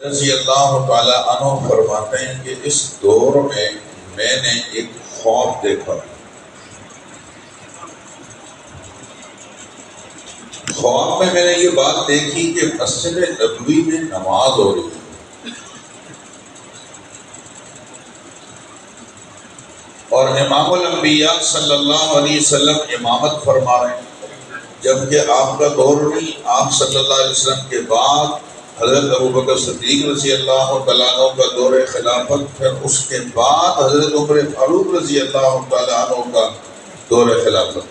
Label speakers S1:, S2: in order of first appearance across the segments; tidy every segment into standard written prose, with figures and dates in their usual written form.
S1: رضی اللہ تعالی عنہ فرماتے ہیں کہ اس دور میں میں نے ایک خواب دیکھا۔ خواب میں میں نے یہ بات دیکھی کہ مسجد نبوی میں نماز ہو رہی ہے اور امام الانبیاء صلی اللہ علیہ وسلم امامت فرما رہے ہیں، جبکہ آپ کا دور نہیں، آپ صلی اللہ علیہ وسلم کے بعد حضرت ابوبکر صدیق رضی اللہ تعالیٰ عنہ کا دور خلافت، پھر اس کے بعد حضرت عمر فاروق رضی اللہ تعالیٰ عنہ کا دور خلافت۔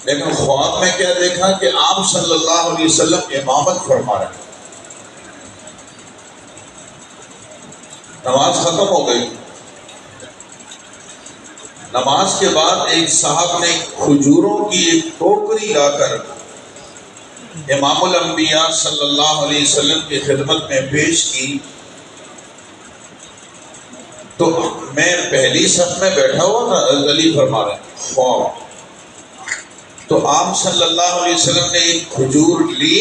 S1: لیکن خواب میں کیا دیکھا کہ آپ صلی اللہ علیہ وسلم امامت فرما رہے ہیں۔ نماز ختم ہو گئی، نماز کے بعد ایک صاحب نے کھجوروں کی ایک ٹوکری لا کر امام الانبیاء صلی اللہ علیہ وسلم کی خدمت میں پیش کی، تو میں پہلی صف میں بیٹھا ہوا تھا، علی فرما رہے ہیں خواب، تو آپ صلی اللہ علیہ وسلم نے ایک کھجور لی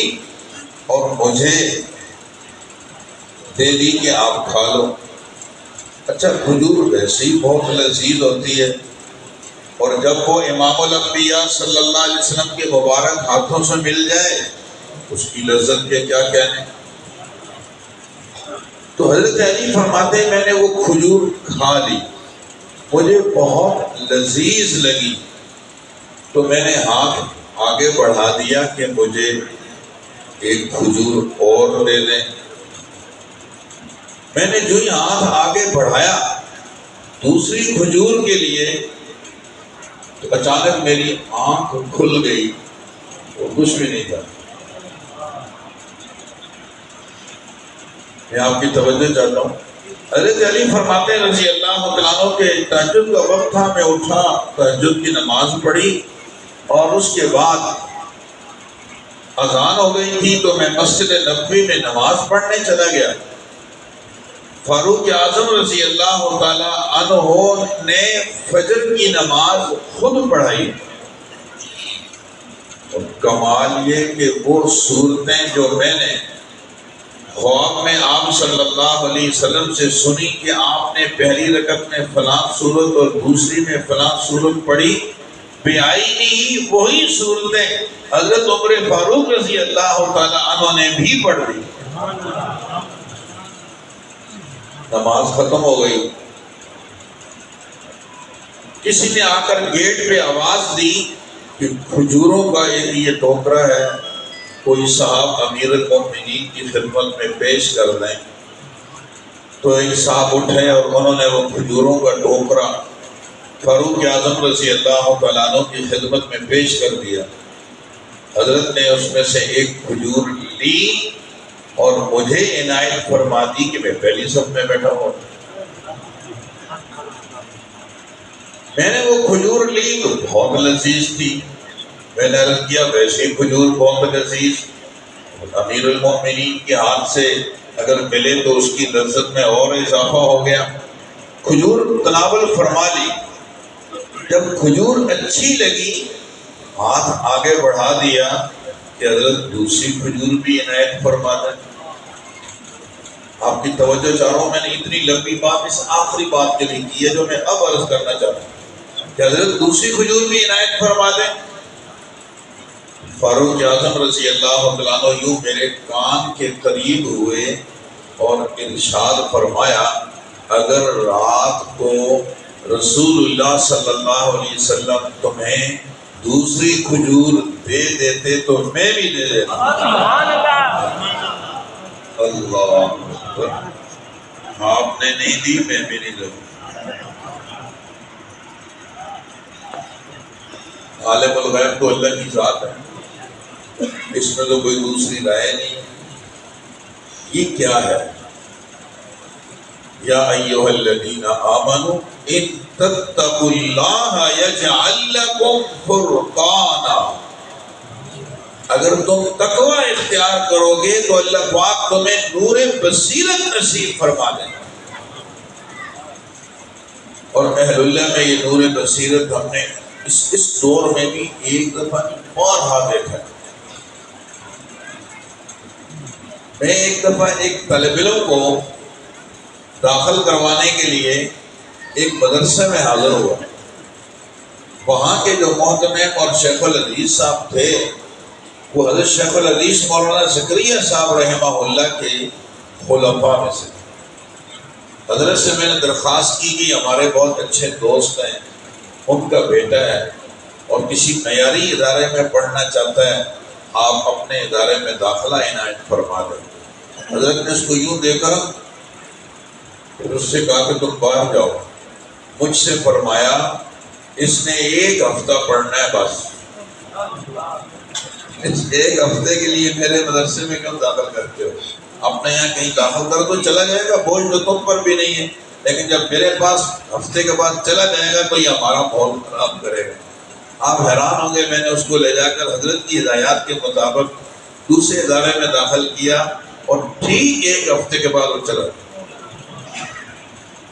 S1: اور مجھے دے دی کہ آپ کھا لو۔ اچھا، کھجور ویسے ہی بہت لذیذ ہوتی ہے، اور جب وہ امام الانبیاء صلی اللہ علیہ وسلم کے مبارک ہاتھوں سے مل جائے اس کی لذت کے کیا کہنے۔ تو حضرت علی فرماتے ہیں میں نے وہ کھجور کھا لی، مجھے بہت لذیذ لگی، تو میں نے ہاتھ آگے بڑھا دیا کہ مجھے ایک کھجور اور دے دیں۔ میں نے جو ہی ہاتھ آگے بڑھایا دوسری کھجور کے لیے، تو اچانک میری آنکھ کھل گئی اور کچھ بھی نہیں تھا۔ میں آپ کی توجہ چاہتا ہوں، حضرت علی فرماتے ہیں رضی اللہ تعالیٰ عنہ کے تہجد کا وقت تھا، میں اٹھا، تہجد کی نماز پڑھی اور اس کے بعد اذان ہو گئی تھی، تو میں مسجد نبوی میں نماز پڑھنے چلا گیا۔ فاروق اعظم رضی اللہ تعالیٰ عنہ نے فجر کی نماز خود پڑھائی، اور کمال یہ کہ وہ صورتیں جو میں نے خواب میں آپ صلی اللہ علیہ وسلم سے سنی کہ آپ نے پہلی رکعت میں فلاں سورت اور دوسری میں فلاں سورت پڑھی، بعینی وہی صورتیں حضرت عمر فاروق رضی اللہ تعالیٰ عنہ نے بھی پڑھ دی۔ نماز ختم ہو گئی، کسی نے آ کر گیٹ پہ آواز دی کہ کھجوروں کا یہ ٹوکرا ہے، کوئی صاحب امیر المومنین کی خدمت میں پیش کر دیں۔ تو ایک صاحب اٹھے اور انہوں نے وہ کھجوروں کا ٹوکرا فاروق اعظم رضی اللہ تعالیٰ عنہ کی خدمت میں پیش کر دیا۔ حضرت نے اس میں سے ایک کھجور لی اور مجھے عنایت فرما دی کہ میں پہلی صف میں بیٹھا ہوں۔ میں نے وہ کھجور لی تو بہت لذیذ تھی، میں نے عرض کیا ویسے کھجور بہت لذیذ، امیر المومنین کے ہاتھ سے اگر ملے تو اس کی لذت میں اور اضافہ ہو گیا۔ کھجور تناول فرما لی، جب کھجور اچھی لگی ہاتھ آگے بڑھا دیا کہ حضرت دوسری کھجور بھی عنایت فرما دیں۔ آپ کی توجہ چاہ رہا ہوں، میں نے اتنی لمبی بات اس آخری بات کے لیے کی ہے جو میں اب عرض کرنا چاہتا ہوں کہ حضرت دوسری کھجور بھی عنایت فرما دیں۔ فاروق اعظم رضی اللہ عنہ یوں میرے کان کے قریب ہوئے اور ارشاد فرمایا، اگر رات کو رسول اللہ صلی اللہ علیہ وسلم تمہیں دوسری کھجور دے دیتے تو میں بھی دے دیتا۔ اللہ، آپ نے نہیں دی میں بھی نہیں دوں۔ عالم الغیب تو اللہ کی ذات ہے، اس میں تو کوئی دوسری رائے نہیں۔ یہ کیا ہے؟ یا ایھا الذین آمنوا ان تتقوا اللہ یجعل لکم فرقانا، اگر تم تقوی اختیار کرو گے تو اللہ پاک تمہیں نور بصیرت نصیب فرما دے گا۔ اور اہل اللہ میں یہ نور بصیرت ہم نے اس دور میں بھی ایک دفعہ بارہا دیکھا ہے۔ میں ایک دفعہ ایک طالب علم کو داخل کروانے کے لیے ایک مدرسے میں حاضر ہوا. وہاں کے جو محتمم اور شیخ الحدیث صاحب تھے وہ حضرت شیخ الحدیث مولانا زکریا صاحب رحمہ اللہ کے خلفاء میں سے. حضرت سے میں نے درخواست کی کہ ہمارے بہت اچھے دوست ہیں، ان کا بیٹا ہے اور کسی معیاری ادارے میں پڑھنا چاہتا ہے، آپ اپنے ادارے میں داخلہ عنایت فرما دیں. حضرت نے اس کو یوں دیکھا، پھر اس سے کہا کہ تم باہر جاؤ. مجھ سے فرمایا اس نے 1 ہفتہ پڑھنا ہے بس. اس 1 ہفتے کے لیے میرے مدرسے میں کیوں داخل کرتے ہو؟ اپنے یہاں کہیں داخل کر تو چلا جائے گا، بوجھ تو تم پر بھی نہیں ہے، لیکن جب میرے پاس ہفتے کے بعد چلا جائے گا تو یہ ہمارا ماحول خراب کرے گا. آپ حیران ہوں گے، میں نے اس کو لے جا کر حضرت کی ہدایات کے مطابق دوسرے ادارے میں داخل کیا اور ٹھیک 1 ہفتے کے بعد وہ چلا.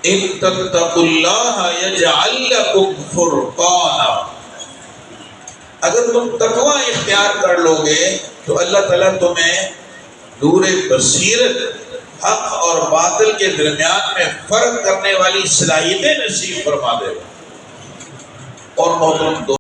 S1: ان تتقوا اللہ یجعل لکم فرقانا، اگر تم تقوی اختیار کر لو گے تو اللہ تعالیٰ تمہیں نور بصیرت، حق اور باطل کے درمیان میں فرق کرنے والی صلاحیتیں نصیب فرما دے گا. اور محترم